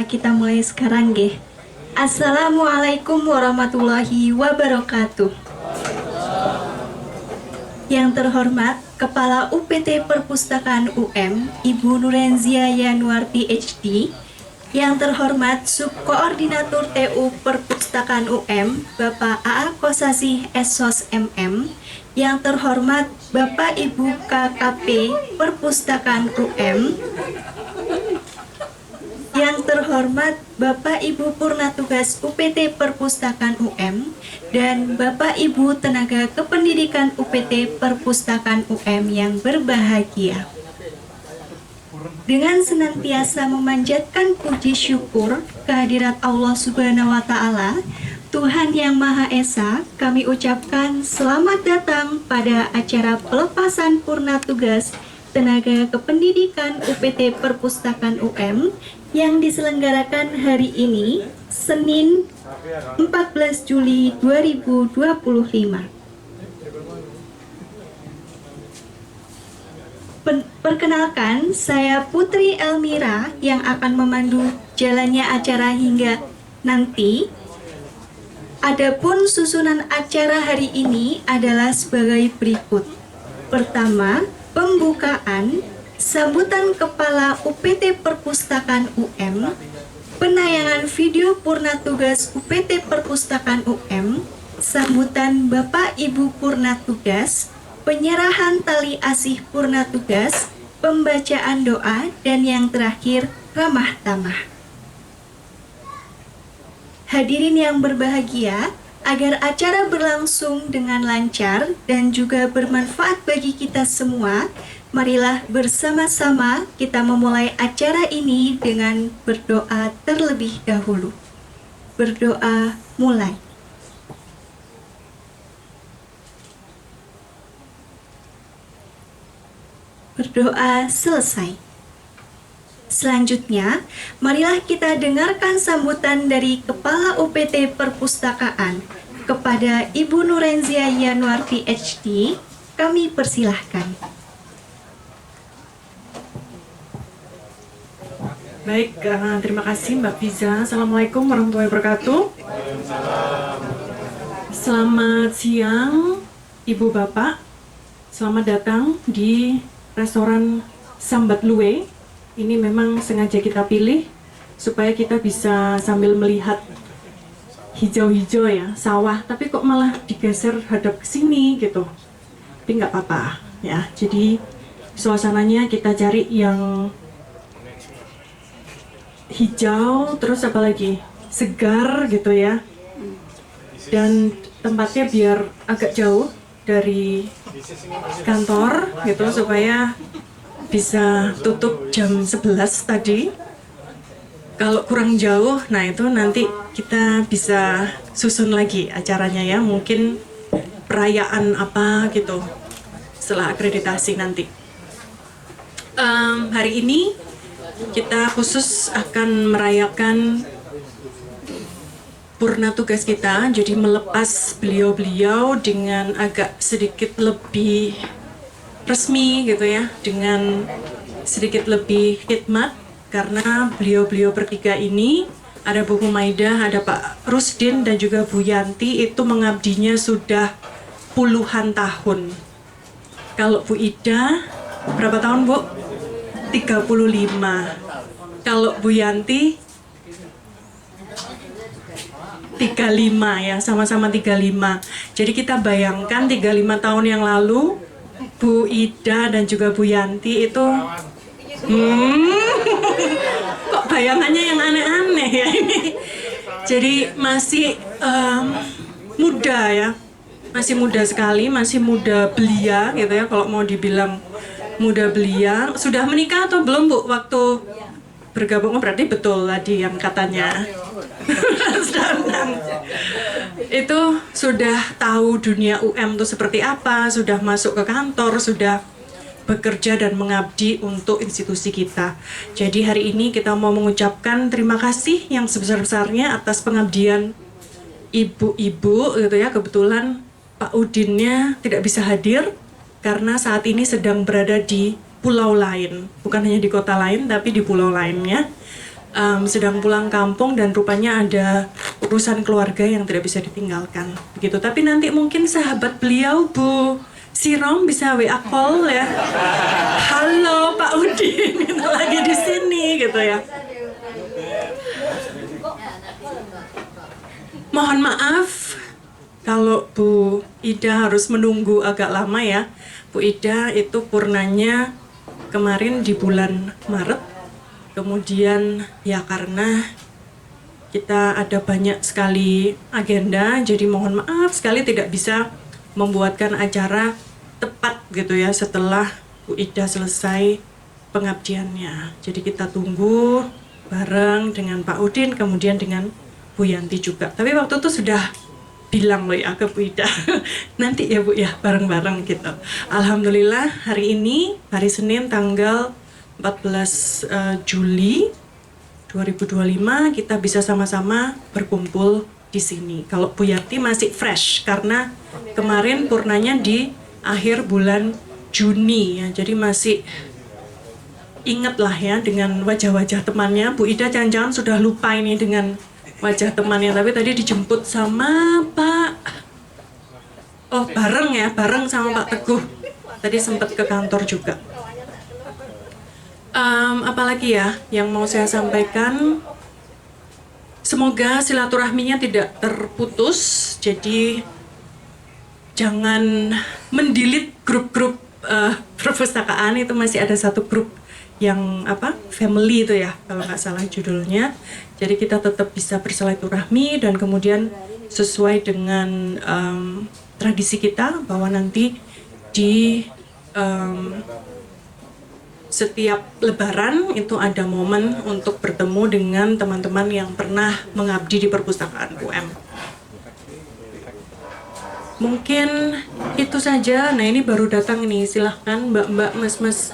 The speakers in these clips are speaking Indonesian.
kita mulai sekarang nggih. Assalamualaikum warahmatullahi wabarakatuh. Yang terhormat Kepala UPT Perpustakaan UM, Ibu Nurenzia Yanuar PhD. Yang terhormat Subkoordinator TU Perpustakaan UM, Bapak AA Kosasih Esos MM. Yang terhormat Bapak Ibu KKP Perpustakaan UM. Yang terhormat Bapak Ibu Purnatugas UPT Perpustakaan UM dan Bapak Ibu Tenaga Kependidikan UPT Perpustakaan UM yang berbahagia. Dengan senantiasa memanjatkan puji syukur kehadirat Allah Subhanahu wa Ta'ala, Tuhan yang Maha Esa, kami ucapkan selamat datang pada acara pelepasan Purnatugas Tenaga Kependidikan UPT Perpustakaan UM yang diselenggarakan hari ini, Senin 14 Juli 2025. Perkenalkan, saya Putri Elmira yang akan memandu jalannya acara hingga nanti. Adapun susunan acara hari ini adalah sebagai berikut. Pertama, pembukaan, sambutan Kepala UPT Perpustakaan UM, penayangan video Purnatugas UPT Perpustakaan UM, sambutan Bapak Ibu Purnatugas, penyerahan tali asih Purnatugas, pembacaan doa, dan yang terakhir ramah tamah. Hadirin yang berbahagia, agar acara berlangsung dengan lancar dan juga bermanfaat bagi kita semua, marilah bersama-sama kita memulai acara ini dengan berdoa terlebih dahulu. Berdoa mulai. Berdoa selesai. Selanjutnya, marilah kita dengarkan sambutan dari Kepala UPT Perpustakaan kepada Ibu Nurenzia Yanuar PhD. Kami persilahkan. Baik, terima kasih Mbak Fiza. Assalamualaikum warahmatullahi wabarakatuh. Selamat siang, Ibu Bapak. Selamat datang di restoran Sambat Lue. Ini memang sengaja kita pilih supaya kita bisa sambil melihat hijau-hijau ya, sawah, tapi kok malah digeser hadap ke sini gitu. Tapi nggak apa-apa ya. Jadi suasananya kita cari yang hijau, terus apalagi segar gitu ya. Dan tempatnya biar agak jauh dari kantor gitu supaya bisa tutup jam 11 tadi. Kalau kurang jauh, nah itu nanti kita bisa susun lagi acaranya ya. Mungkin perayaan apa gitu setelah akreditasi nanti. Hari ini kita khusus akan merayakan purna tugas kita, jadi melepas beliau-beliau dengan agak sedikit lebih resmi gitu ya, dengan sedikit lebih khidmat, karena beliau-beliau bertiga ini, ada Bu Humaidah, ada Pak Rusdin, dan juga Bu Yanti, itu mengabdinya sudah puluhan tahun. Kalau Bu Ida, berapa tahun Bu? 35. Kalau Bu Yanti 35 ya, sama-sama 35. Jadi kita bayangkan 35 tahun yang lalu Bu Ida dan juga Bu Yanti itu kok bayangannya yang aneh-aneh ya ini. Jadi masih muda ya. Masih muda sekali, masih muda belia gitu ya, kalau mau dibilang muda belia. Sudah menikah atau belum Bu waktu bergabung? Oh, berarti betul tadi yang katanya. Itu sudah tahu dunia UM itu seperti apa, sudah masuk ke kantor, sudah bekerja dan mengabdi untuk institusi kita. Jadi hari ini kita mau mengucapkan terima kasih yang sebesar-besarnya atas pengabdian ibu-ibu gitu ya. Kebetulan Pak Udinnya tidak bisa hadir karena saat ini sedang berada di pulau lain, bukan hanya di kota lain tapi di pulau lainnya. sedang pulang kampung dan rupanya ada urusan keluarga yang tidak bisa ditinggalkan begitu. Tapi nanti mungkin sahabat beliau Bu Sirom bisa WA call ya. Halo Pak Udin, kita lagi di sini gitu ya. Mohon maaf kalau Bu Ida harus menunggu agak lama ya. Bu Ida itu purnanya kemarin di bulan Maret. Kemudian ya karena kita ada banyak sekali agenda, jadi mohon maaf sekali tidak bisa membuatkan acara tepat gitu ya setelah Bu Ida selesai pengabdiannya. Jadi kita tunggu bareng dengan Pak Udin, kemudian dengan Bu Yanti juga. Tapi waktu itu sudah bilang loh ya ke Bu Ida, nanti ya Bu ya bareng-bareng gitu. Alhamdulillah hari ini, hari Senin tanggal 14 Juli 2025 kita bisa sama-sama berkumpul di sini. Kalau Bu Yanti masih fresh karena kemarin purnanya di akhir bulan Juni ya, jadi masih ingat lah ya dengan wajah-wajah temannya. Bu Ida jangan-jangan sudah lupa ini dengan wajah temannya, tapi tadi dijemput sama Pak, bareng sama Pak Teguh. Tadi sempat ke kantor juga. Apalagi ya yang mau saya sampaikan, semoga silaturahminya tidak terputus. Jadi jangan mendelete grup-grup perpustakaan. Itu masih ada satu grup yang family itu ya kalau nggak salah judulnya. Jadi kita tetap bisa bersilaturahmi dan kemudian sesuai dengan tradisi kita bahwa nanti di setiap lebaran itu ada momen untuk bertemu dengan teman-teman yang pernah mengabdi di perpustakaan UM. Mungkin itu saja. Nah ini baru datang nih, silahkan mbak-mbak, mas-mas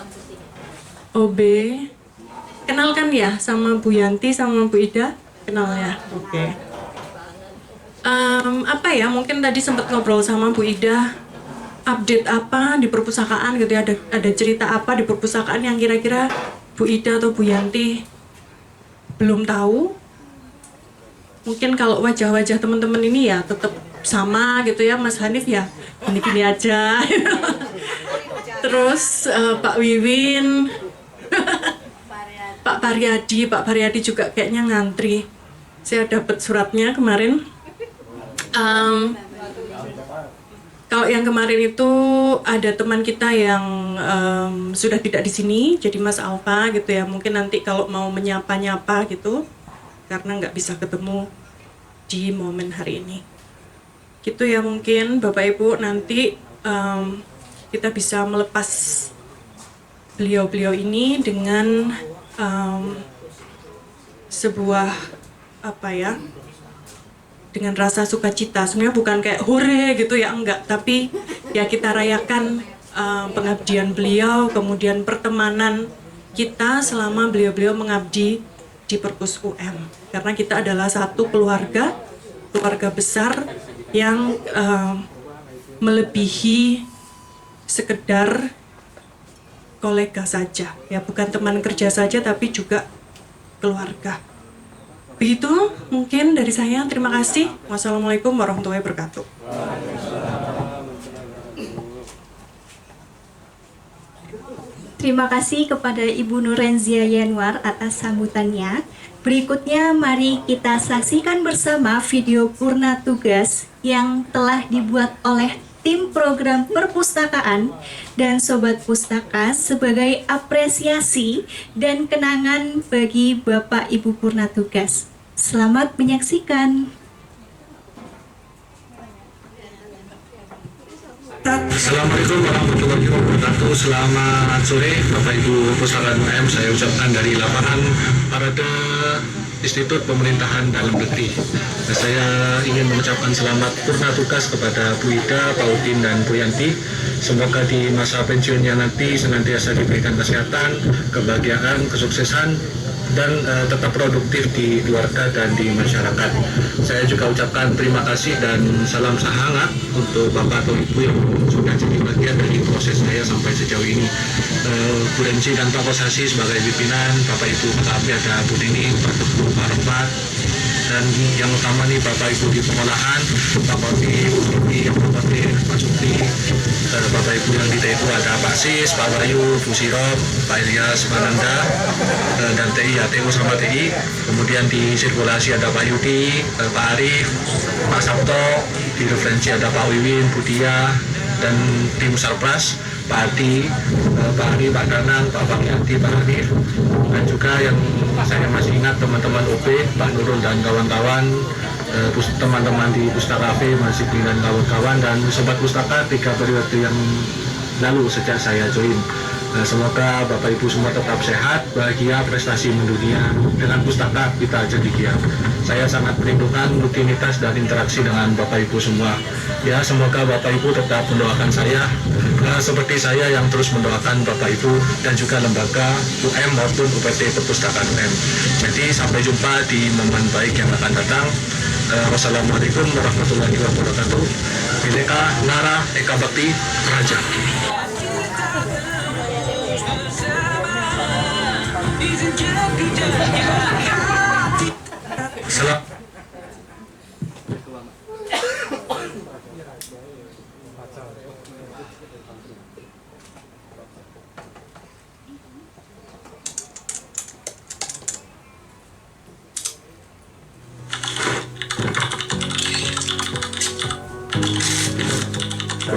OB. Kenalkan ya sama Bu Yanti sama Bu Ida? Kenal ya? Oke. Mungkin tadi sempat ngobrol sama Bu Ida, update apa di perpustakaan gitu ya, ada cerita apa di perpustakaan yang kira-kira Bu Ida atau Bu Yanti belum tahu. Mungkin kalau wajah-wajah teman-teman ini ya tetap sama gitu ya, Mas Hanif ya gini-gini aja. Terus Pak Wiwin, Pak Paryadi juga kayaknya ngantri. Saya dapat suratnya kemarin. Kalau yang kemarin itu ada teman kita yang sudah tidak di sini, jadi Mas Alfa gitu ya. Mungkin nanti kalau mau menyapa-nyapa gitu, karena nggak bisa ketemu di momen hari ini. Gitu ya mungkin Bapak Ibu, nanti kita bisa melepas beliau-beliau ini dengan sebuah dengan rasa sukacita. Sebenarnya bukan kayak hore gitu ya, enggak, tapi ya kita rayakan pengabdian beliau, kemudian pertemanan kita selama beliau-beliau mengabdi di Perpus UM. Karena kita adalah satu keluarga besar yang melebihi sekedar kolega saja, ya bukan teman kerja saja tapi juga keluarga. Begitu mungkin dari saya. Terima kasih. Wassalamualaikum warahmatullahi wabarakatuh. Terima kasih kepada Ibu Nurenzia Yanwar atas sambutannya. Berikutnya mari kita saksikan bersama video purna tugas yang telah dibuat oleh tim program perpustakaan dan Sobat Pustaka sebagai apresiasi dan kenangan bagi Bapak Ibu purna tugas. Selamat menyaksikan. Assalamualaikum warahmatullahi wabarakatuh. Selamat sore Bapak Ibu Pustakaan UM. Saya ucapkan dari lapangan Parade Institut Pemerintahan Dalam Negeri. Saya ingin mengucapkan selamat purna tugas kepada Bu Ida, Pak Udin, dan Bu Yanti. Semoga di masa pensiunnya nanti senantiasa diberikan kesehatan, kebahagiaan, kesuksesan, dan tetap produktif di keluarga dan di masyarakat. Saya juga ucapkan terima kasih dan salam hangat untuk Bapak atau Ibu yang sudah jadi bagian dari proses saya sampai sejauh ini. Bu Renci dan Pak Kosasi sebagai pimpinan, Bapak Ibu kami ada Bu Dini, Pak Teguh, Pak Rofat, dan yang utama nih Bapak Ibu di pengolahan, Pak Koti, Bu Koti, Pak Koti, Pak Sukti, Bapak Ibu yang di TIPU ada Pak Sis, Pak Wahyu, Bu Sirop, Pak Ilyas, Pak Nanda, dan TI, ATU sama TI. Kemudian di sirkulasi ada Pak Yudi, Pak Arif, Pak Sabto, di referensi ada Pak Wiwin, Bu Dia, dan tim Sarpras, Pak Adi, Pak Ari, Pak Danang, Pak Bangyanti, Pak Hanif, dan juga yang saya masih ingat teman-teman OP, Pak Nurul dan kawan-kawan, teman-teman di Pustaka Cafe, Masih dan kawan-kawan, dan Sobat Pustaka 3 periode yang lalu sejak saya join. Semoga Bapak Ibu semua tetap sehat, bahagia, prestasi mendunia. Dengan pustaka kita jadi giat. Saya sangat merindukan rutinitas dan interaksi dengan Bapak Ibu semua. Ya, semoga Bapak Ibu tetap mendoakan saya, seperti saya yang terus mendoakan Bapak Ibu dan juga lembaga UM maupun UPT Perpustakaan UM. Jadi sampai jumpa di momen baik yang akan datang. Wassalamualaikum warahmatullahi wabarakatuh. Bineka Nara Eka Bakti Raja.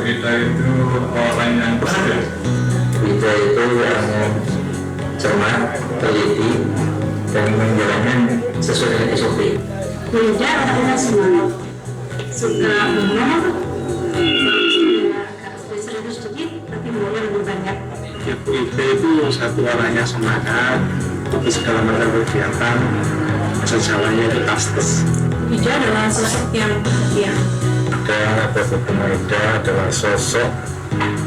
Kita itu orang yang berhasil. Kita itu yang cermat, teliti, dan menjalankan sesuai dengan SOP. Beda orangnya semangat, suka humor, spesialis sedikit, tapi mulai lebih banyak. Kita itu satu orangnya semangat, untuk segala macam kegiatan, sejalannya itu tastes. Ida adalah sosok yang perhatian. Bapak Maida adalah sosok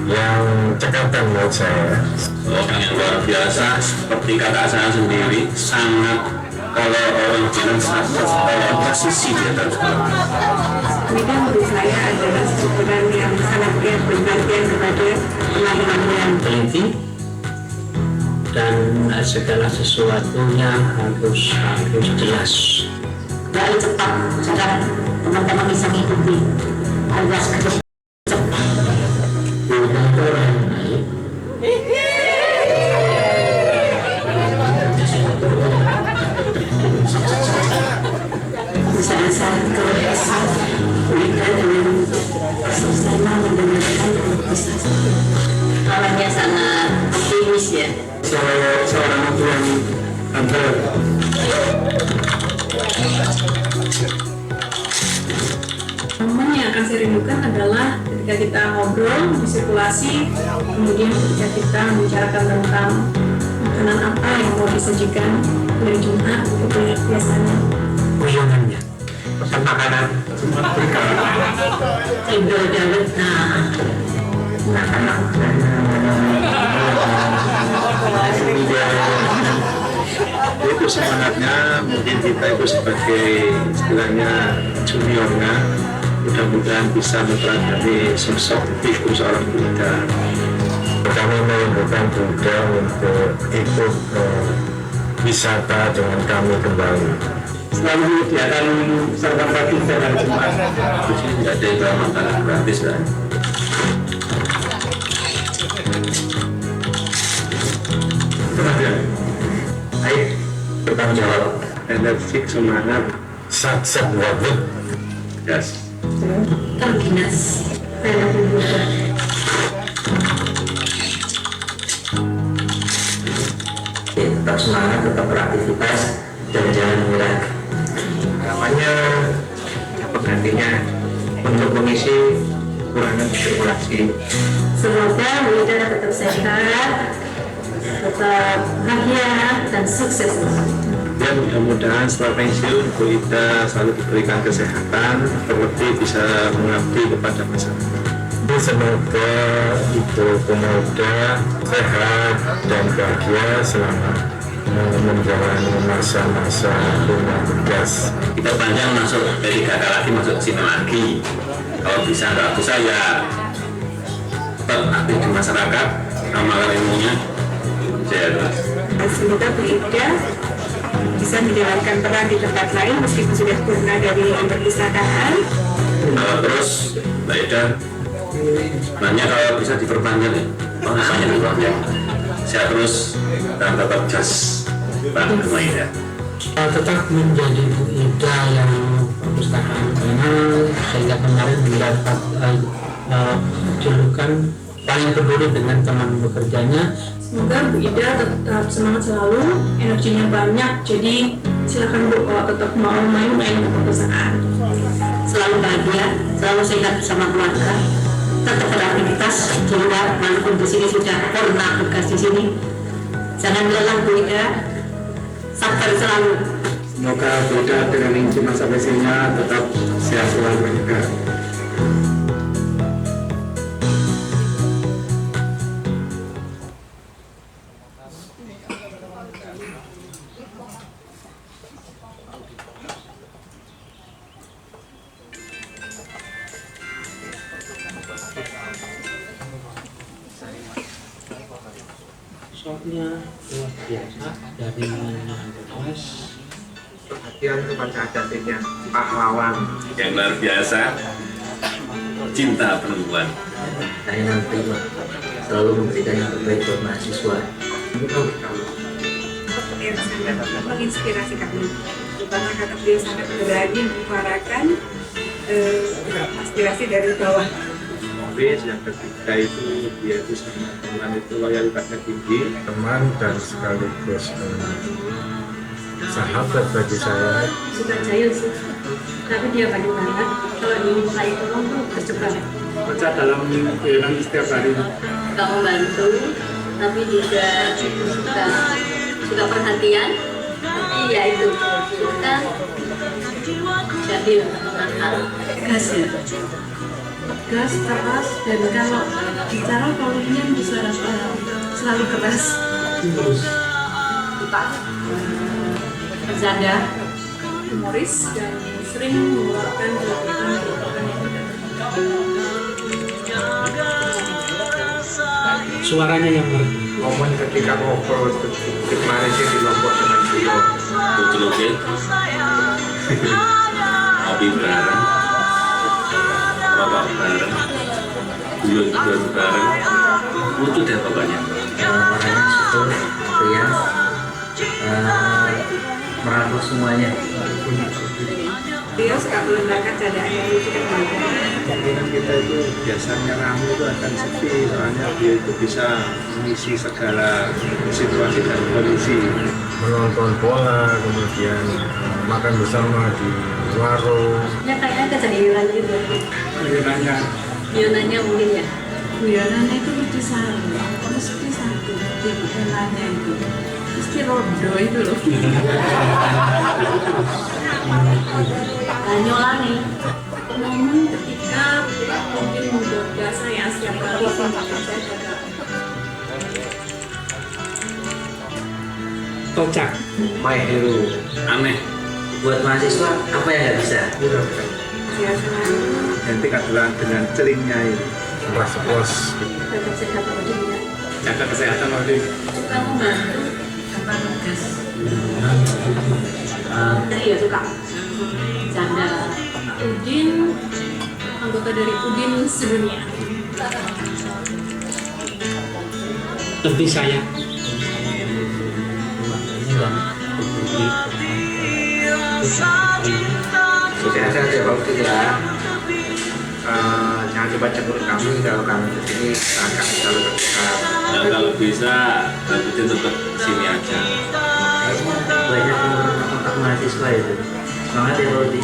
yang cekatan menurut saya. Yang luar biasa, seperti kakak saya sendiri, sangat kalau orang bilang presisi dia terus. Mereka menurut saya adalah seorang yang sangat berperhatian kepada teman-temannya. Teliti dan segala sesuatunya harus jelas. Dari cepat, agar teman-teman bisa mengikuti alias kerja. Saat-saat keluarga mereka dengan selama mendengarkan prestasi. Orangnya sangat optimis ya. Seorang yang humble. Momen yang akan saya rindukan adalah ketika kita ngobrol di sirkulasi, kemudian ketika kita membicarakan tentang makanan apa yang mau disajikan dari Jumat gitu ya biasanya. Uyungannya. Pesan makanan semua berikan. Tidur dan Anak-anak Itu semangatnya, mungkin kita itu sebagai istilahnya juniornya, mudah-mudahan bisa mempelajari sosok ibu seorang Buddha. kami merindukan Buddha untuk ikut wisata dengan kami kembali. Selalu menyediakan serta pagi dan Jumat. Di sini tidak ada yang makanan gratis kan. Kemudian, Baik, bertanggung jawab. energik, semangat, Sat-sat wabut. yes. terbinas relatif mudah. Tetap semangat, tetap beraktivitas dan jangan menyerah. Namanya penggantinya untuk mengisi kurangan sirkulasi. Semoga Wida tetap sehat, tetap bahagia dan sukses. Dan mudah-mudahan setelah pensiun Bu Ida selalu diberikan kesehatan, terlebih bisa mengabdi kepada masyarakat. Semoga Ibu Pemuda sehat dan bahagia selama menjalani masa-masa rumah tugas. Kita panjang masuk P3K lagi, masuk sini lagi. Kalau bisa nggak bisa ya tetap aktif di masyarakat, amal ilmunya. Semoga Bu Ida bisa menjalankan peran di tempat lain meskipun sudah purna dari perpustakaan. Terus Mbak Ida nanya kalau bisa diperpanjang ya, pengasannya diperpanjang. Saya terus dan tetap jas Pak Mbak Ida. Tetap menjadi Bu Ida yang perpustakaan kenal sehingga kemarin mendapat julukan paling peduli dengan teman bekerjanya. Semoga Bu Ida tetap semangat selalu, energinya banyak. Jadi silakan Bu kalau tetap mau main-main ke perpustakaan. Selalu bahagia, selalu sehat bersama keluarga, tetap beraktivitas di luar walaupun di sini sudah purna tugas di sini. Jangan lelah Bu Ida, sabar selalu. Semoga Bu Ida dengan izin masa pensiunnya tetap sehat selalu juga. Soalnya luar biasa dari kelas Perhatian kepada adatnya pahlawan. Yang luar biasa, cinta perempuan. saya nanti selalu memberikan yang terbaik buat mahasiswa. Yang sangat menginspirasi kami, terutama karena beliau sangat berani menyuarakan aspirasi dari bawah. Habis yang ketiga itu dia itu sama teman itu loyalitasnya tinggi, teman dan sekaligus sahabat bagi saya. Suka jahil sih, tapi dia banyak banget. Kalau diminta tolong tuh kecep banget. Baca dalam kehidupan setiap hari. Suka membantu, tapi juga suka perhatian. Tapi ya itu suka jahil nakal. Tegas ya, tegas, keras, dan kalau bicara volume bisa selalu keras. Bercanda, Humoris dan sering mengeluarkan gerakan-gerakan yang tidak Suaranya yang merdu. Momen ketika ngobrol kemarin sih di Lombok dengan beliau. Celupin, kopi bareng, rokok bareng, guyon bareng, lucu deh pokoknya. Orangnya super, riang, merangkul semuanya. beliau suka melembangkan candaan yang lucu dan bagus. Pimpinan kita itu biasanya ramai itu akan sepi, soalnya dia itu bisa mengisi segala situasi dan kondisi. Menonton bola, kemudian makan bersama di warung. Ya kayaknya kejadian gitu. Kayaknya Yunanya mungkin ya. guyonannya itu lucu sekali, mesti satu di guyonannya itu mesti rodo itu loh. Nyolani. Momen ketika mungkin menggoda saya setiap kali saya jaga. Kocak, my hero. Aneh. Buat mahasiswa, apa yang nggak bisa? nanti adalah dengan celingnya itu. Puas-puas. Tetap sehat wajibnya. Jaga kesehatan lagi. Suka membantu tanpa ngegas. Iya suka. Canda. Udin, anggota dari Udin sedunia. Lebih sayang. Saya waktu itu jangan coba cemburu kami kalau kami kesini akan selalu terdekat. Nah, kalau bisa lanjutin tetap sini aja. Banyak kontak mahasiswa itu. Semangat ya kalau di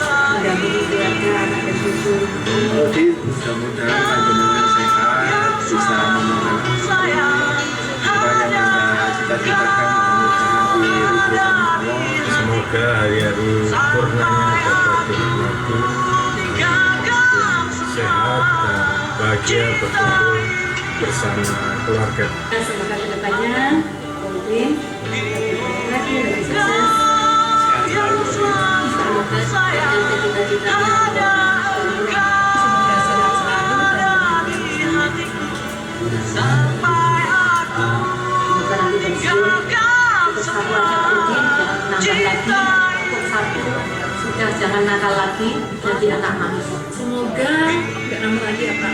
Mendampingi keluarga, anak dan cucu. Jadi mudah-mudahan panjenengan sehat, bisa memegang apa yang Anda cita-citakan, mudah-mudahan diridhoi sama Allah. Semoga hari-hari purnanya dapat dinikmati berbahagia berkumpul bersama keluarga. Semoga kedepannya mungkin lagi lebih sukses. Semoga cita-citanya semoga sehat selalu dan semoga nanti pensiun untuk satu aja pergi, jangan nambah lagi. Untuk satu sudah jangan nakal lagi, jadi anak manis. Semoga nggak nambah lagi apa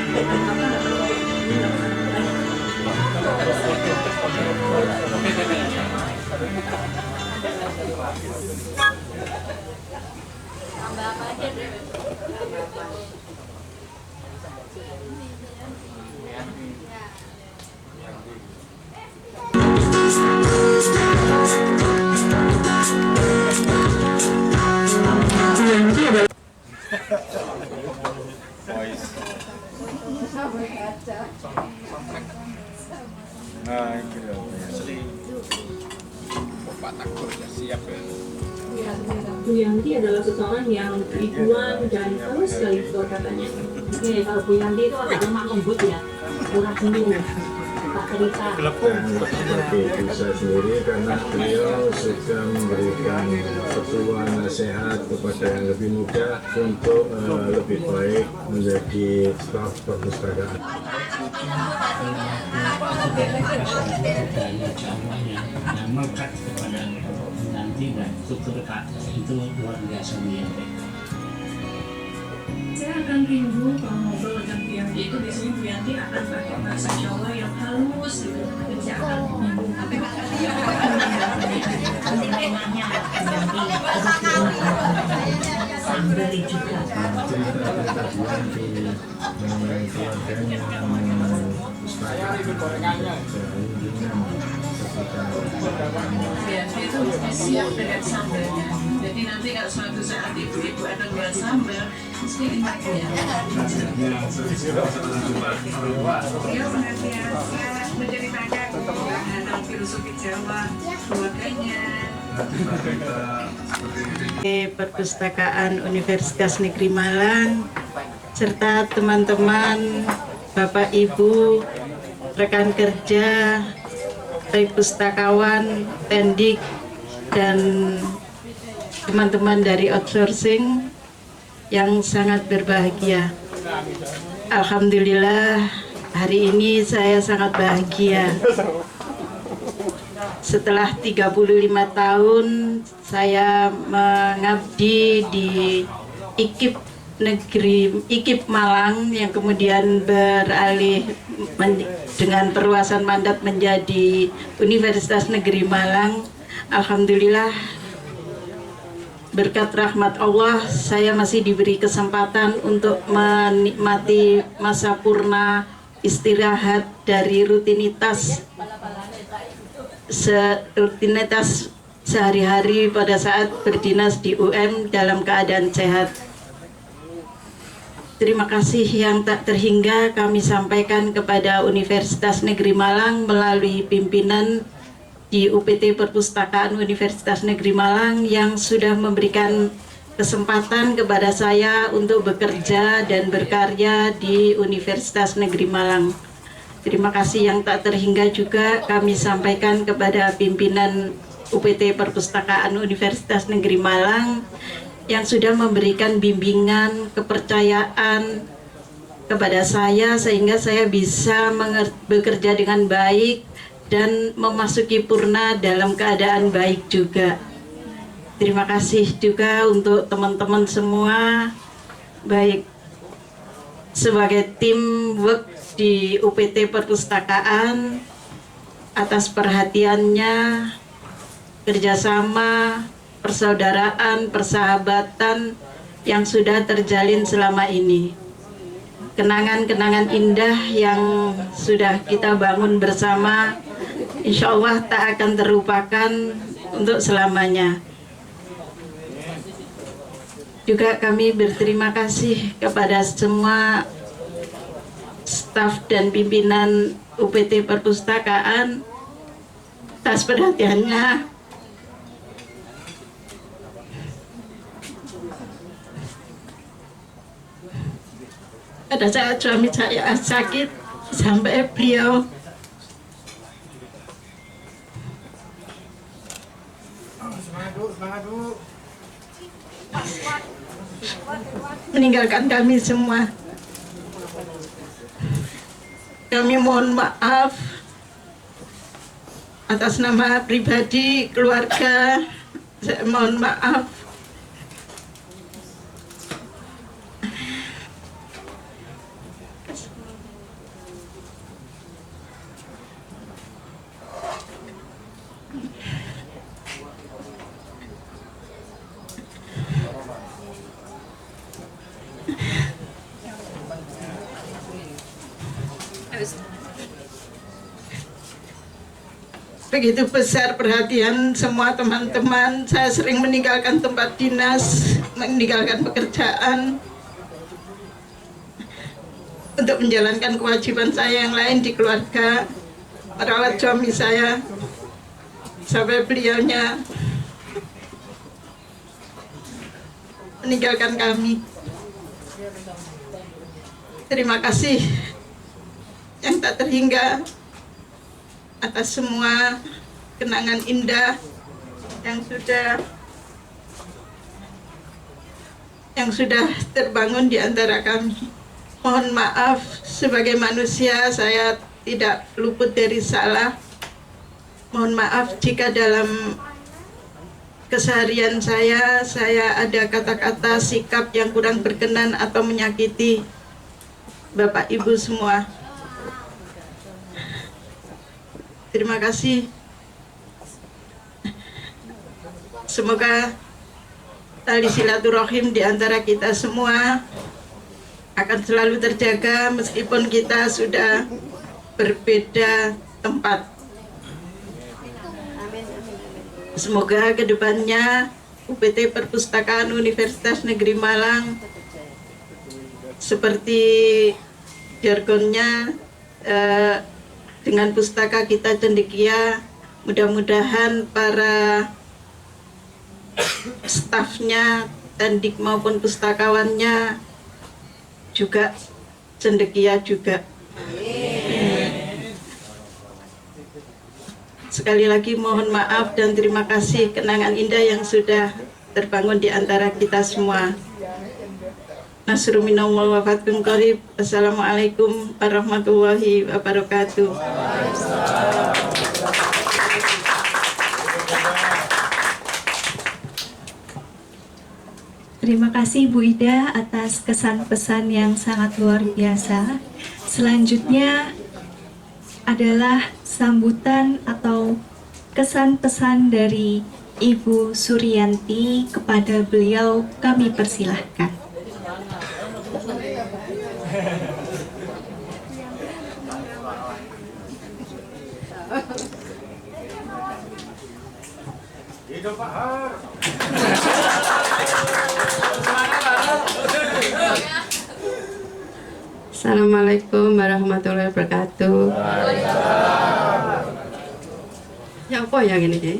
Nah, itu asli. Bapak takut siap ya. Bu Yanti adalah seseorang yang ribuan dan halus sekali katanya. Oke, kalau Bu Yanti itu agak lemah lembut ya, murah senyum, tak cerita. Dan seperti itu saya sendiri karena beliau suka memberikan petua nasihat kepada yang lebih muda untuk lebih baik menjadi staf perpustakaan. Budaya Jawa yang melekat kepada nanti dan tutur kata itu luar biasa menyentuh. Saya akan rindu kalau ngobrol dengan Bu Yanti itu biasanya Bu Yanti akan pakai bahasa Jawa yang halus gitu, tapi saya akan menyambung tapi Sambari juga. Cerita-cerita mengenai keluarganya, mengenai perpustakaan, itu mesti siap dengan sambalnya. Jadi nanti kalau suatu saat ibu-ibu ada buat sambal, mesti enak ya. Dia senantiasa menceritakan tentang filosofi Jawa, keluarganya. Perpustakaan Universitas Negeri Malang serta teman-teman, Bapak Ibu, rekan kerja, pustakawan, pendik, dan teman-teman dari outsourcing yang sangat berbahagia. Alhamdulillah, hari ini saya sangat bahagia. Setelah 35 tahun saya mengabdi di IKIP Malang yang kemudian beralih dengan perluasan mandat menjadi Universitas Negeri Malang. Alhamdulillah, berkat rahmat Allah saya masih diberi kesempatan untuk menikmati masa purna istirahat dari rutinitas sehari-hari pada saat berdinas di UM dalam keadaan sehat. Terima kasih yang tak terhingga kami sampaikan kepada Universitas Negeri Malang melalui pimpinan di UPT Perpustakaan Universitas Negeri Malang yang sudah memberikan kesempatan kepada saya untuk bekerja dan berkarya di Universitas Negeri Malang. Terima kasih yang tak terhingga juga kami sampaikan kepada pimpinan UPT Perpustakaan Universitas Negeri Malang yang sudah memberikan bimbingan, kepercayaan kepada saya sehingga saya bisa bekerja dengan baik dan memasuki purna dalam keadaan baik juga. Terima kasih juga untuk teman-teman semua, baik sebagai tim work di UPT Perpustakaan atas perhatiannya, kerjasama, persaudaraan, persahabatan yang sudah terjalin selama ini. Kenangan-kenangan indah yang sudah kita bangun bersama, insya Allah tak akan terlupakan untuk selamanya. Juga kami berterima kasih kepada semua staf dan pimpinan UPT Perpustakaan atas perhatiannya. pada saat suami saya sakit sampai beliau meninggalkan kami semua. Kami mohon maaf atas nama pribadi keluarga. Saya mohon maaf. Begitu besar perhatian semua teman-teman. Saya sering meninggalkan tempat dinas, meninggalkan pekerjaan untuk menjalankan kewajiban saya yang lain di keluarga, merawat suami saya sampai beliaunya meninggalkan kami. Terima kasih yang tak terhingga atas semua kenangan indah yang sudah terbangun di antara kami. Mohon maaf, sebagai manusia saya tidak luput dari salah. Mohon maaf jika dalam keseharian saya ada kata-kata sikap yang kurang berkenan atau menyakiti Bapak Ibu semua. Terima kasih. Semoga tali silaturahim di antara kita semua akan selalu terjaga meskipun kita sudah berbeda tempat. Semoga kedepannya UPT Perpustakaan Universitas Negeri Malang seperti jargonnya dengan pustaka kita cendekia, mudah-mudahan para stafnya, tendik maupun pustakawannya juga cendekia juga. Sekali lagi mohon maaf dan terima kasih kenangan indah yang sudah terbangun di antara kita semua. Nasru minallah wa fathun qarib. Assalamualaikum warahmatullahi wabarakatuh. Terima kasih Bu Ida atas kesan-pesan yang sangat luar biasa. Selanjutnya adalah sambutan atau kesan-pesan dari Ibu Suryanti. Kepada beliau kami persilahkan. Hidup Pak Har. Assalamualaikum warahmatullahi wabarakatuh. Ya apa yang ini Ki?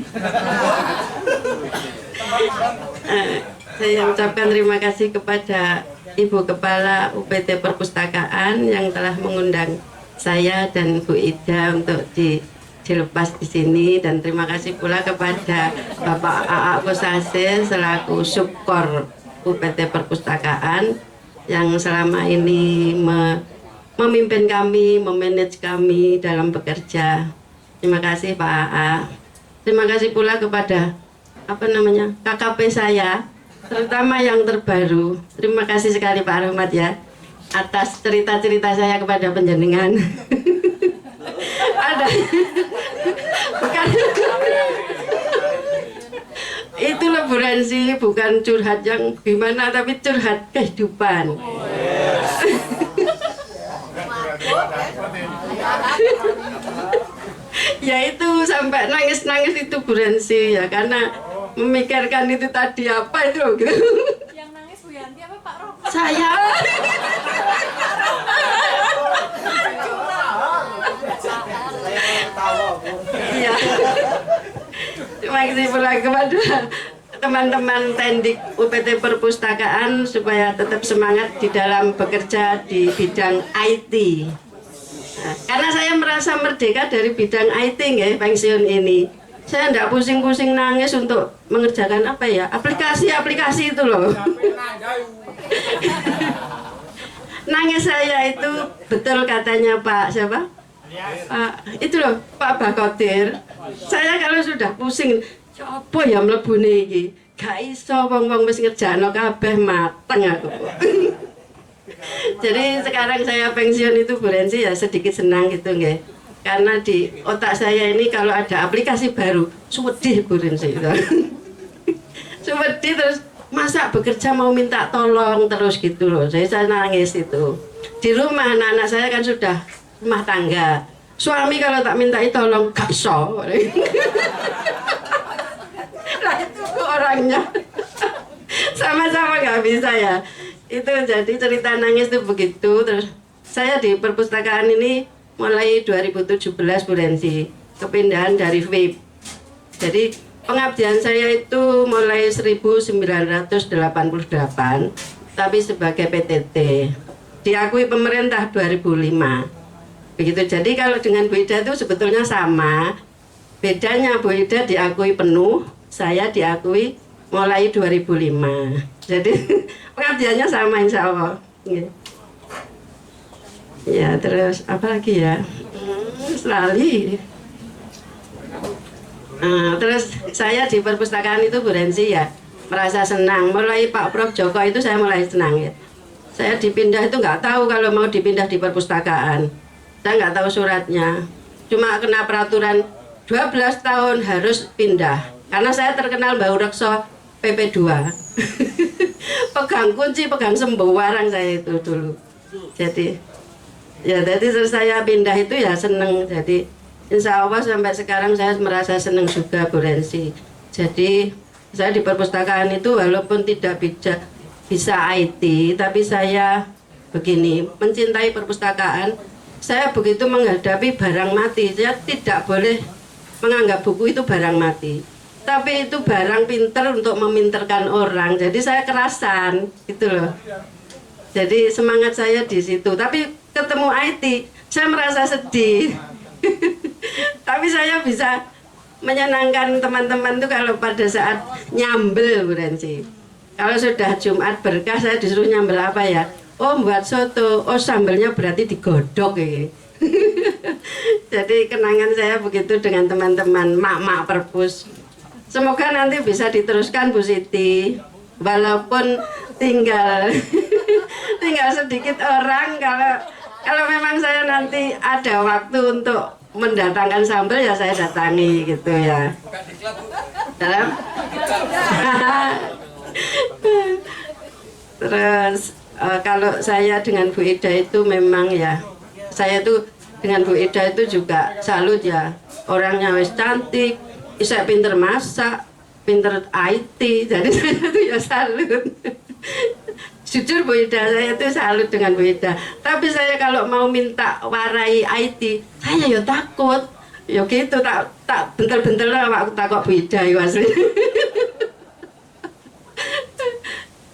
Saya ucapkan terima kasih kepada Ibu Kepala UPT Perpustakaan yang telah mengundang saya dan Bu Ida untuk dilepas di sini, dan terima kasih pula kepada Bapak A.A. Kusase selaku Subkor UPT Perpustakaan yang selama ini memimpin kami, memanage kami dalam bekerja. Terima kasih Pak A.A. Terima kasih pula kepada KKP saya, terutama yang terbaru. Terima kasih sekali Pak Rahmat ya atas cerita-cerita saya kepada penjenengan. Ada bukan itu leburan sih, bukan curhat yang gimana, tapi curhat kehidupan. Ya itu sampai nangis-nangis itu burensi ya, karena memikirkan itu tadi apa itu loh gitu. Yang nangis Bu Yanti apa Pak Rob? Saya. Iya. Terima kasih pula kepada teman-teman Tendik UPT Perpustakaan supaya tetap semangat di dalam bekerja di bidang IT. Nah, karena saya merasa merdeka dari bidang IT nggih, pensiun ini. Saya tidak pusing-pusing nangis untuk mengerjakan apa ya, aplikasi-aplikasi itu loh. Nangis saya itu betul katanya Pak siapa? Itu loh Pak Bakodir. Saya kalau sudah pusing, apa ya mlebune iki? Gak iso wong-wong wis ngerjakno kabeh mateng aku. Jadi sekarang saya pensiun itu Bu Rensi ya sedikit senang gitu nggih. Karena di otak saya ini kalau ada aplikasi baru, suwedih Bu Rensi. Suwedih terus masa bekerja mau minta tolong terus gitu loh. Saya nangis itu. Di rumah anak-anak saya kan sudah rumah tangga. Suami kalau tak mintai tolong gak iso. Nah itu orangnya sama-sama gak bisa ya. Itu jadi cerita nangis itu begitu. Terus saya di perpustakaan ini mulai 2017 Bu Rensi, kepindahan dari VIP. Jadi pengabdian saya itu mulai 1988 tapi sebagai PTT. Diakui pemerintah 2005. Begitu. Jadi kalau dengan Bu Ida itu sebetulnya sama. Bedanya Bu Ida diakui penuh, saya diakui mulai 2005. Jadi pengabdiannya sama insya Allah. Ya terus apa lagi ya? Selalu. Nah, terus saya di perpustakaan itu Bu Rensi ya merasa senang. Mulai Pak Prof Joko itu saya mulai senang ya. Saya dipindah itu nggak tahu kalau mau dipindah di perpustakaan. Saya nggak tahu suratnya. Cuma kena peraturan 12 tahun harus pindah. Karena saya terkenal bau rekso PP2. Pegang kunci, pegang sembarang saya itu dulu. Jadi terus saya pindah itu ya seneng. Jadi insya Allah sampai sekarang saya merasa seneng juga Bu Rensi. Jadi saya di perpustakaan itu walaupun tidak bisa IT, tapi saya begini, mencintai perpustakaan. Saya begitu menghadapi barang mati, saya tidak boleh menganggap buku itu barang mati. Tapi itu barang pinter untuk meminterkan orang. Jadi saya kerasan, gitu loh. Jadi semangat saya di situ. Tapi ketemu IT, saya merasa sedih. Tapi saya bisa menyenangkan teman-teman tuh kalau pada saat nyambel Bu Rensi. Kalau sudah Jumat berkah saya disuruh nyambel apa ya? Oh buat soto, oh sambelnya berarti digodok ya. Jadi kenangan saya begitu dengan teman-teman mak-mak perpus. Semoga nanti bisa diteruskan Bu Siti. Walaupun tinggal sedikit orang, kalau memang saya nanti ada waktu untuk mendatangkan sambal ya saya datangi gitu ya. Dalam. Terus kalau saya dengan Bu Ida itu memang ya, saya tuh dengan Bu Ida itu juga salut ya. Orangnya wis cantik, bisa pinter masak, pinter IT, jadi saya tuh ya salut. Jujur Bu Ida, saya tuh salut dengan Bu Ida. Tapi saya kalau mau minta warai IT, saya ya takut. Ya gitu, tak bentel-bentel lah waktu takut Bu Ida ya asli.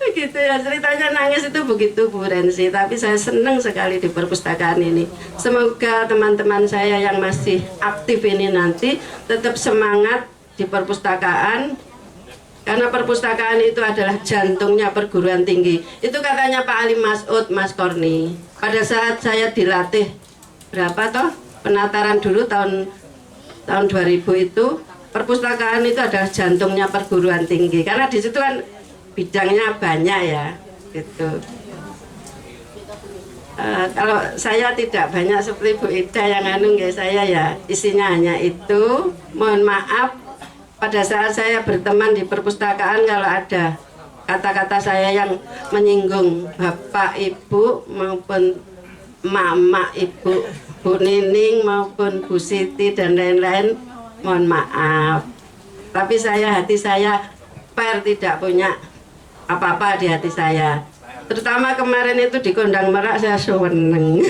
Gitu ya, ceritanya nangis itu begitu Bu Rensi. Tapi saya senang sekali di perpustakaan ini. Semoga teman-teman saya yang masih aktif ini nanti tetap semangat di perpustakaan. Karena perpustakaan itu adalah jantungnya perguruan tinggi. Itu katanya Pak Ali Mas'ud, Mas Korni. Pada saat saya dilatih, berapa toh? Penataran dulu tahun 2000 itu, perpustakaan itu adalah jantungnya perguruan tinggi. Karena di situ kan bidangnya banyak ya, gitu. Kalau saya tidak banyak seperti Bu Ida yang saya ya isinya hanya itu. Mohon maaf pada saat saya berteman di perpustakaan kalau ada kata-kata saya yang menyinggung Bapak Ibu maupun Mak Ibu Bu Nining maupun Bu Siti dan lain-lain, mohon maaf. Tapi hati saya fair, tidak punya apa-apa di hati saya. Terutama kemarin itu di Kondang Merak saya seneng.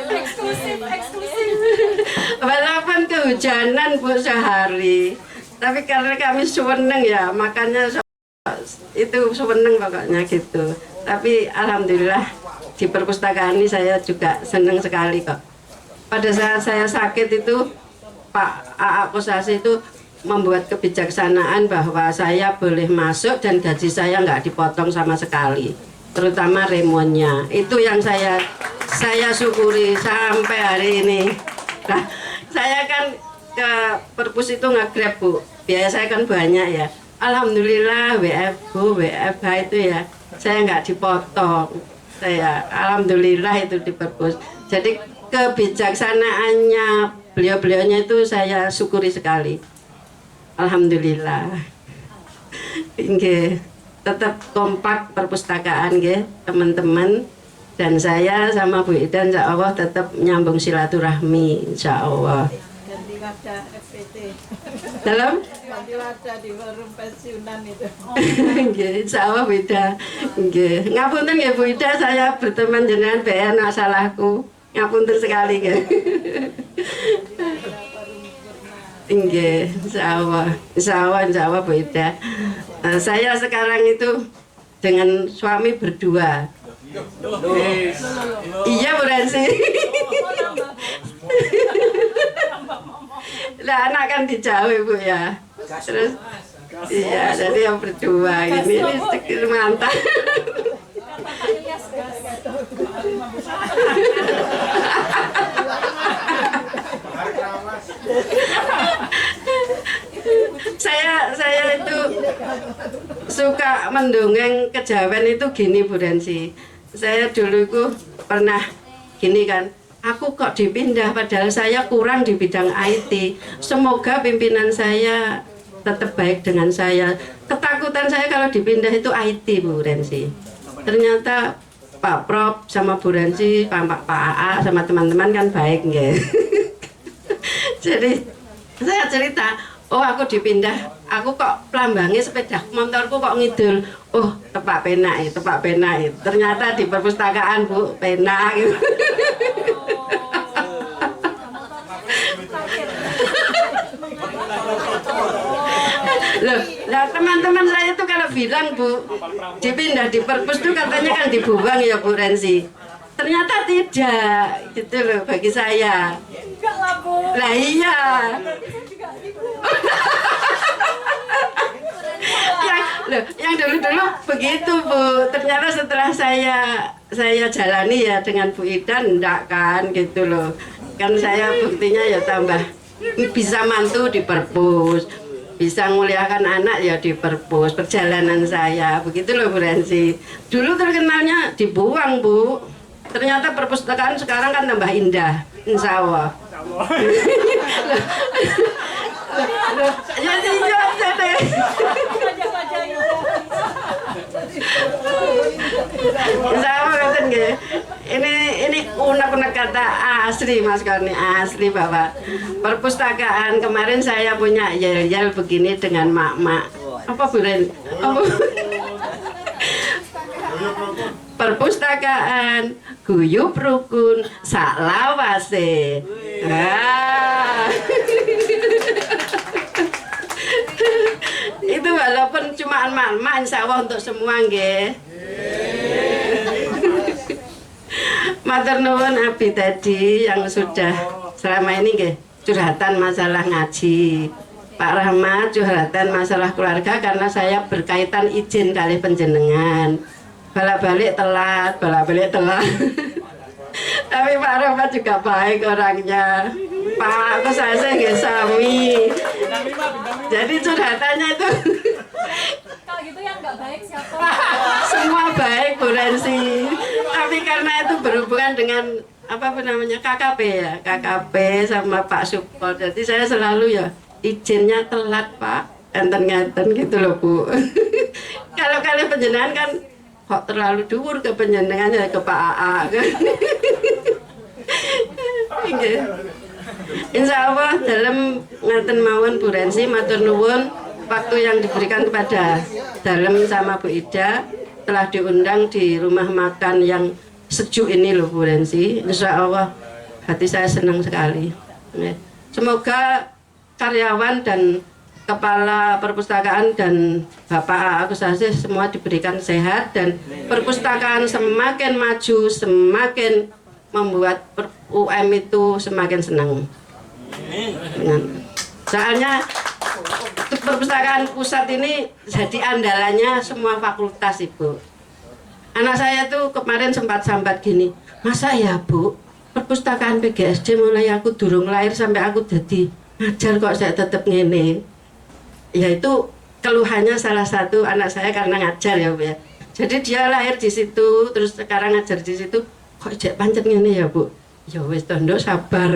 Eksklusif. kehujanan Bu sehari. Tapi karena kami seneng ya, makanya itu seneng pokoknya gitu. Tapi alhamdulillah di perpustakaan ini saya juga seneng sekali kok. Pada saat saya sakit itu Pak A.A. Kosasi itu membuat kebijaksanaan bahwa saya boleh masuk dan gaji saya nggak dipotong sama sekali, terutama remonnya. Itu yang saya syukuri sampai hari ini. Nah, saya kan ke perpus itu nge-grab Bu, biaya saya kan banyak ya. Alhamdulillah WFH itu ya saya nggak dipotong. Saya alhamdulillah itu di perpus. Jadi kebijaksanaannya beliau-beliaunya itu saya syukuri sekali. Alhamdulillah. Nggih, tetap kompak perpustakaan nggih, teman-teman. Dan saya sama Bu Ida insya Allah tetap nyambung silaturahmi insya Allah. Ganti wajah FPT. Dalam? Ganti wajah di forum pensiunan itu. Nggih, insya Allah Bu Ida. Nggih, ngapunten nggih Bu Ida, saya berteman jenengan bayan masalahku. Ngapunten sekali nggih. Nggih, insya Allah Bu Ida. Saya sekarang itu dengan suami berdua. Iya Bu Rensi. Lah anak kan dijauh Bu ya. Terus iya, jadi yang berdua ini mantap. Saya itu suka mendongeng kejawen itu gini Bu Rensi. Saya dulu itu pernah gini kan, aku kok dipindah padahal saya kurang di bidang IT. Semoga pimpinan saya tetap baik dengan saya. Ketakutan saya kalau dipindah itu IT Bu Rensi. Ternyata Pak Prof sama Bu Rensi, Pak AA sama teman-teman kan baik nggih. Jadi saya cerita, oh aku dipindah, aku kok pelambangnya sepeda motorku kok ngidul. Oh tepak penak itu. Ternyata di perpustakaan Bu, penak gitu. Loh, nah teman-teman saya itu kalau bilang Bu, dipindah di perpus itu katanya kan dibuang ya Bu Rensi. Ternyata tidak, gitu loh bagi saya. Lah iya. yang dulu-dulu begitu Bu. Ternyata setelah saya jalani ya dengan Bu Ida enggak kan gitu loh. Kan saya buktinya ya tambah bisa mantu di perpus, bisa nguliakan anak ya di perpus. Perjalanan saya begitu loh Bu Rensi. Dulu terkenalnya dibuang Bu. Ternyata perpustakaan sekarang kan tambah indah, insya Allah. Jadi insya Allah kata nggih. Ini unek-unek kata asli Mas Koni, asli Bapak. Perpustakaan kemarin saya punya yel-yel begini dengan mak-mak. Apa Bu Ren? Perpustakaan guyub rukun saklawase. Itu walaupun cuma mak-mak insya Allah untuk semua nggih. Matur nuwun Abi tadi yang sudah selama ini nggih curhatan masalah ngaji. Pak Rahmat curhatan masalah keluarga karena saya berkaitan izin kali panjenengan. Balik-balik telat. Tapi Pak Rahmat juga baik orangnya. Pak, aku saya nggak sami. Jadi curhatannya itu. Kalau gitu yang nggak baik siapa? Semua baik Bu Rensi. Tapi karena itu berhubungan dengan apa namanya KKP ya, KKP sama Pak Supor. Jadi saya selalu ya izinnya telat Pak, enten-enten gitu loh Bu. Kalau kalian penjenengan kan kok terlalu dhuwur ke penjenengannya ke Pak AA kan. Insya Allah dalam ngaten mawon Bu Rensi matur nuwun waktu yang diberikan kepada Dalem sama Bu Ida telah diundang di rumah makan yang sejuk ini loh Bu Rensi. Insya Allah hati saya senang sekali. Semoga karyawan dan kepala perpustakaan dan Bapak Agus Asih semua diberikan sehat dan perpustakaan semakin maju, semakin membuat UM itu semakin senang. Soalnya perpustakaan pusat ini jadi andalannya semua fakultas, Ibu. Anak saya tuh kemarin sempat sambat gini, masa ya Bu, perpustakaan PGSD mulai aku durung lahir sampai aku jadi ngajar kok saya tetap ngene. Ya itu keluhannya salah satu anak saya karena ngajar ya Bu ya. Jadi dia lahir di situ, terus sekarang ngajar di situ, kok jek pancet ngene ya Bu. Ya wis tondo sabar.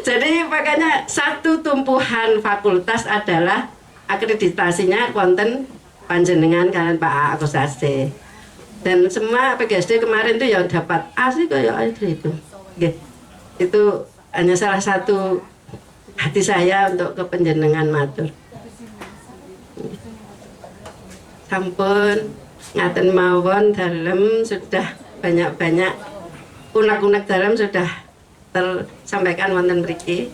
Jadi makanya satu tumpuhan fakultas adalah akreditasinya konten panjenengan kalian Pak Agus Asih. Dan semua PGSD kemarin tuh ya dapat asli kayak itu. Itu hanya salah satu hati saya untuk kepenjenengan matur. Sampun ngaten mawon dalem sudah banyak-banyak unek-unek dalem sudah tersampaikan wonten mriki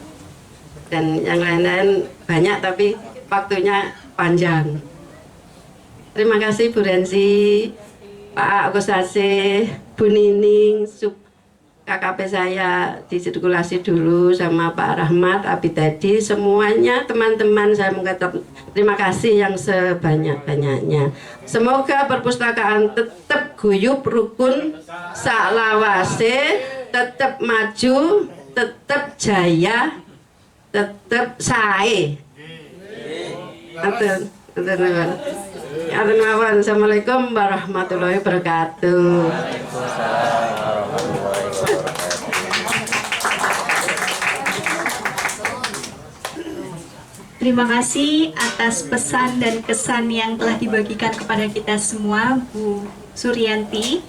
dan yang lain-lain banyak tapi waktunya panjang. Terima kasih Bu Rensi, Pak Agus Asih, Bu Nining, KKP saya disirkulasi dulu sama Pak Rahmat, Abidadi, semuanya teman-teman saya mengucapkan terima kasih yang sebanyak-banyaknya. Semoga perpustakaan tetap guyup, rukun, saklawase, tetap maju, tetap jaya, tetap sae. Assalamualaikum warahmatullahi wabarakatuh. Terima kasih atas pesan dan kesan yang telah dibagikan kepada kita semua, Bu Suryanti.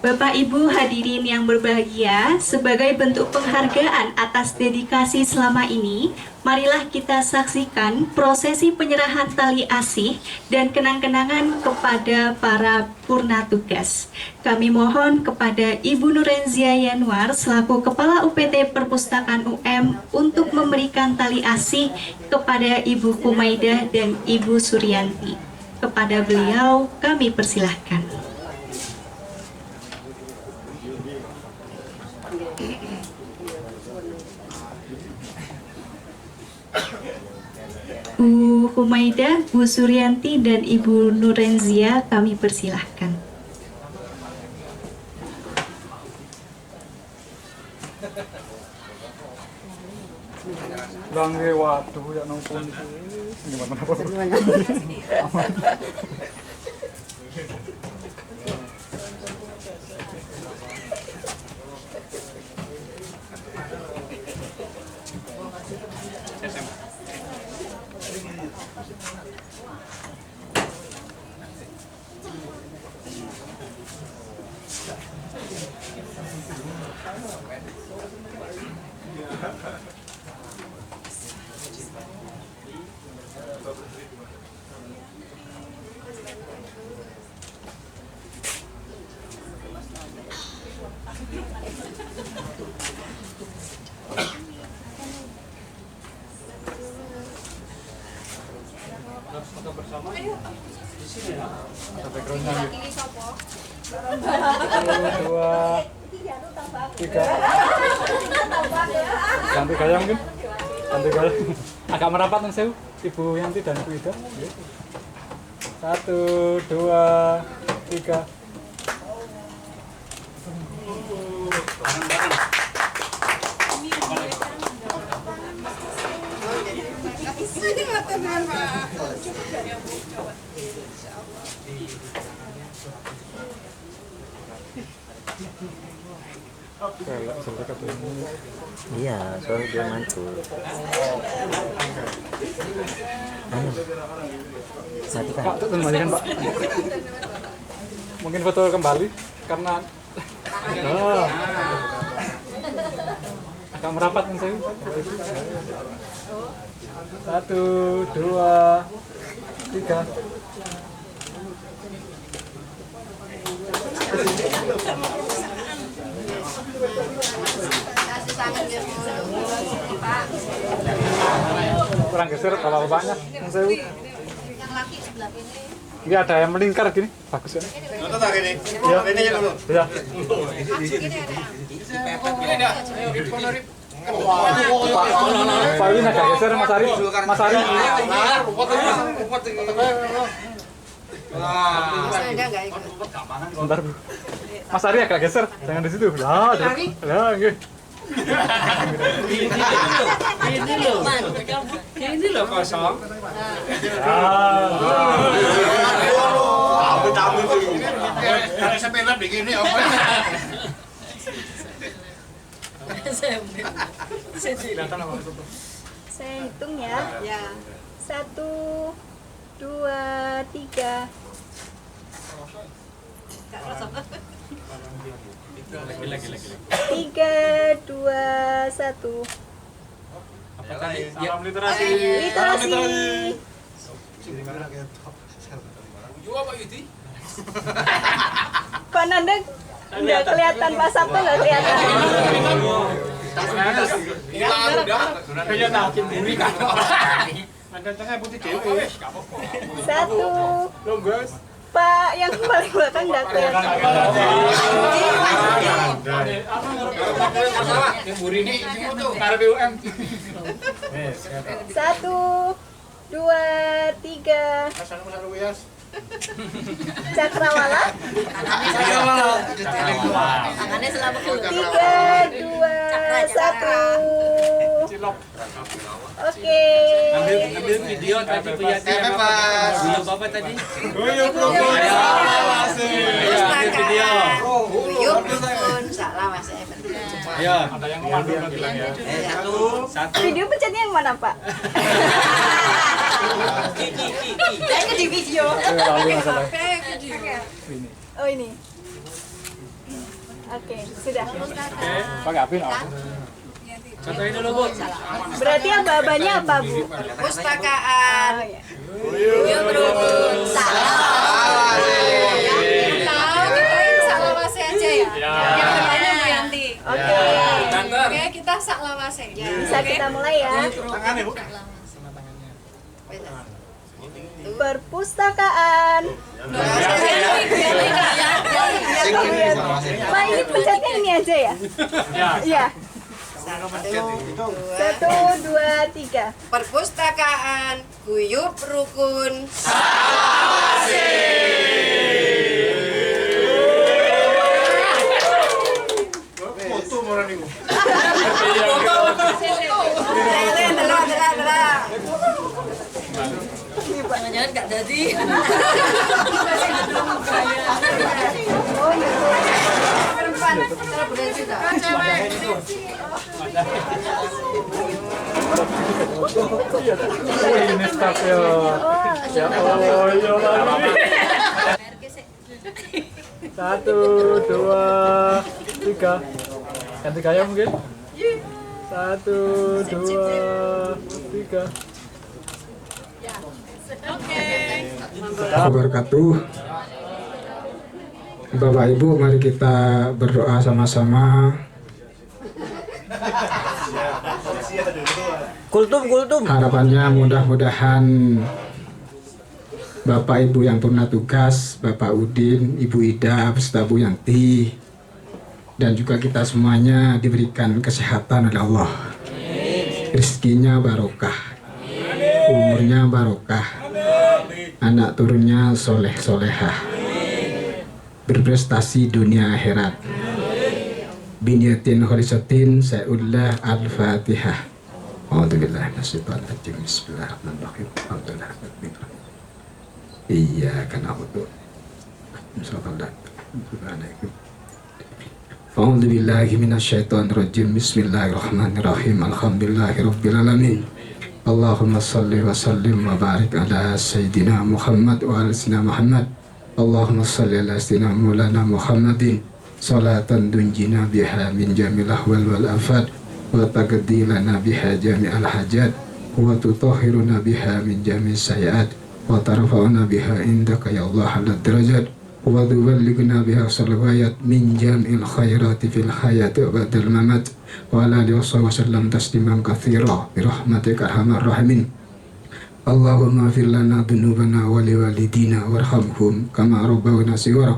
Bapak Ibu hadirin yang berbahagia, sebagai bentuk penghargaan atas dedikasi selama ini, marilah kita saksikan prosesi penyerahan tali asih dan kenang-kenangan kepada para purna tugas. Kami mohon kepada Ibu Nurenzia Yanwar selaku Kepala UPT Perpustakaan UM untuk memberikan tali asih kepada Ibu Kumaidah dan Ibu Suryanti. Kepada beliau kami persilahkan. Bu Humaidah, Bu Suryanti, dan Ibu Nurenzia kami persilahkan. Waduh ya nongkrong gimana foto bersama di sini ya. Ada backgroundnya nih. 1, 2, 3. Ganti gaya mungkin. Ganti gaya. Agak merapat nih saya, Ibu Yanti dan Ibu Ida. 1, 2, 3. Iya, soalnya dia mantul. Pak, itu kembalikan Pak. Mungkin foto kembali karena agak merapat nih saya. 1, 2, 3. kurang geser bapak-bapaknya. Yang sewu. Yang laki sebelah ini. Ini ada yang melingkar gini, bagus kan? Nonton tak ini? Iya. Ini aja dulu. Iya. Pak Win agak geser Mas Ari. Mas Ari. Bentar, Bu. Mas Ari agak geser, jangan di situ. Lah, nggih. Ini loh kosong. Sampai begini apa? Saya hitung ya. Ya. 1, 2, 3. Tiga, 2, 1. Salam literasi. Literasi. Pak Nanda nggak kelihatan, Pak Sabto nggak kelihatan. Satu. Pak yang paling belakang nggak kelihatan. Satu, 2, 3. Cakrawala. Tangannya selama 3, 2, 1. Oke. Ambil video tadi Bu Yati sama Bapak tadi. Guyub rukun Ambil video. Guyub rukun salawase. Ayo. Ada yang memandu kan bilang ya. Satu. Video pencetnya yang mana, Pak? Kayaknya di video. Oh ini. Oke, sudah. Pak Gavin. Contohin dulu, Bu. Berarti aba-abanya apa, Bu? Perpustakaan. Guyub rukun salawase. Tahu kita salawase aja ya. Yang temannya Bu Yanti. Oke. Oke, kita salawase. Bisa kita mulai ya. Tangannya, Bu. Perpustakaan. Pak, ini pencetnya ini aja ya? Iya. 1, 2, 3. Perpustakaan Guyub Rukun Foto orang ini. Jangan-jangan gak jadi. Ini start ya. Ya Allah, ya Allah. 1, 2, 3. Yang 3 ya mungkin? 1, 2, 3. Wabarakatuh. Bapak Ibu, mari kita berdoa sama-sama. Kultum. Harapannya mudah-mudahan Bapak Ibu yang pernah tugas, Bapak Udin, Ibu Ida, beserta Bu Yanti, dan juga kita semuanya diberikan kesehatan oleh Allah. Rezekinya barokah, umurnya barokah, anak turunnya soleh-solehah, berprestasi dunia akhirat. Biniyatin kholisatin sa'ullah al-fatihah. A'udzubillahi minasyaitonir rajim. Bismillahirrahmanirrahim. Alhamdulillahirabbil alamin. Iyyaka na'budu wa iyyaka A'udzubillahi minasyaitonir rajim. Bismillahirrahmanirrahim. Alhamdulillahirabbil alamin. Allahumma salli wa sallim wa barik ala sayyidina Muhammad wa ala sayyidina Muhammad. Allahumma salli ala sayyidina Maulana Muhammadin salatan dunjina biha min jamil ahwal wal afat wa taqdi lana biha jami'al hajat wa tutahhiruna biha min jami' sayiat wa tarfa'una biha indaka ya Allah ala darajat wa tuballighna biha salawat min jami'il khairati fil hayati wa ba'dal mamat wa ala alihi wa sallam tasliman katsira bi rahmatika arhamar rahimin Allahumma fir lana dhunubana wa liwalidina warhamhum kama rabbawna shighara.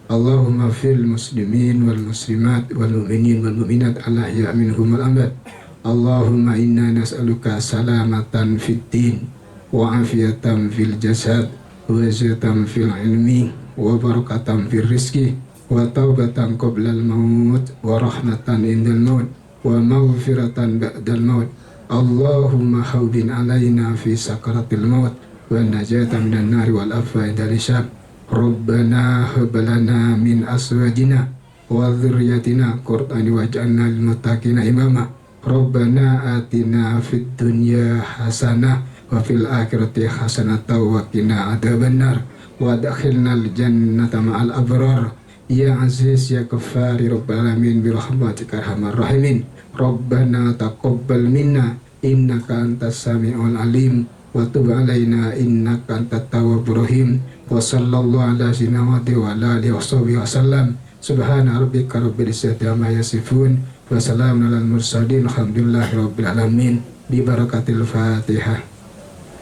Allahumma fil muslimin wal muslimat wal mu'minin wal mu'minat al-ahya' minhum wal amwat. Allahumma inna nas'aluka salamatan fid din wa afiyatan fil jasad wa zatan fil ilmi wa barakatan fil rizqi wa taubatan qabla al-maut wa rahmatan indal maut wa maghfiratan ba'dal maut. Allahumma hawbin alaina fi sakaratil maut wa najatan minan nari wal afwa indal hisab. Rabbana hab lana min azwajina wa dhurriyyatina qurrata waj'alna lil muttaqina imama. Rabbana atina fid dunya hasanah wa fil akhirati hasanatan wa qina adzabannar wa adkhilnal jannata ma'al abrar. Ya Aziz ya Ghaffar Rabbal alamin bi rahmatika arhamar rahimin. Rabbana taqabbal minna innaka antas samiul alim wa tub alaina innaka antat tawwabur rahim. Wa sallallahu ala sayyidina Muhammad wa ala alihi washabihi wasallam. Subhana rabbika rabbil izzati amma yasifun wa salamun alal mursalin alhamdulillahi rabbil alamin. Bi barakatil Fatihah.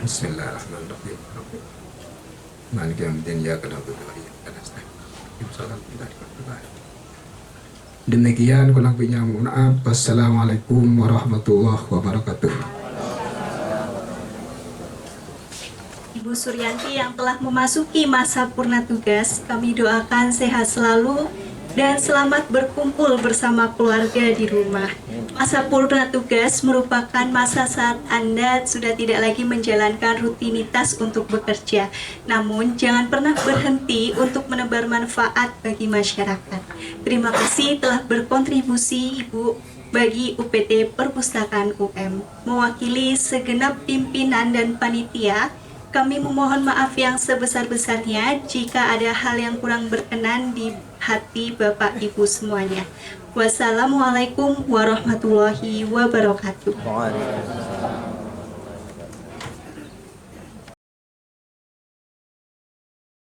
Bismillahirrahmanirrahim. Maliki yaumiddin iyyaka na'budu wa iyyaka nasta'in. Demikian kurang lebihnya mohon maaf. Wassalamualaikum warahmatullahi wabarakatuh. Ibu Suryanti yang telah memasuki masa purna tugas, kami doakan sehat selalu dan selamat berkumpul bersama keluarga di rumah. Masa purna tugas merupakan masa saat Anda sudah tidak lagi menjalankan rutinitas untuk bekerja. Namun, jangan pernah berhenti untuk menebar manfaat bagi masyarakat. Terima kasih telah berkontribusi Ibu bagi UPT Perpustakaan UM. Mewakili segenap pimpinan dan panitia, kami memohon maaf yang sebesar-besarnya jika ada hal yang kurang berkenan di hati Bapak Ibu semuanya. Wassalamualaikum warahmatullahi wabarakatuh.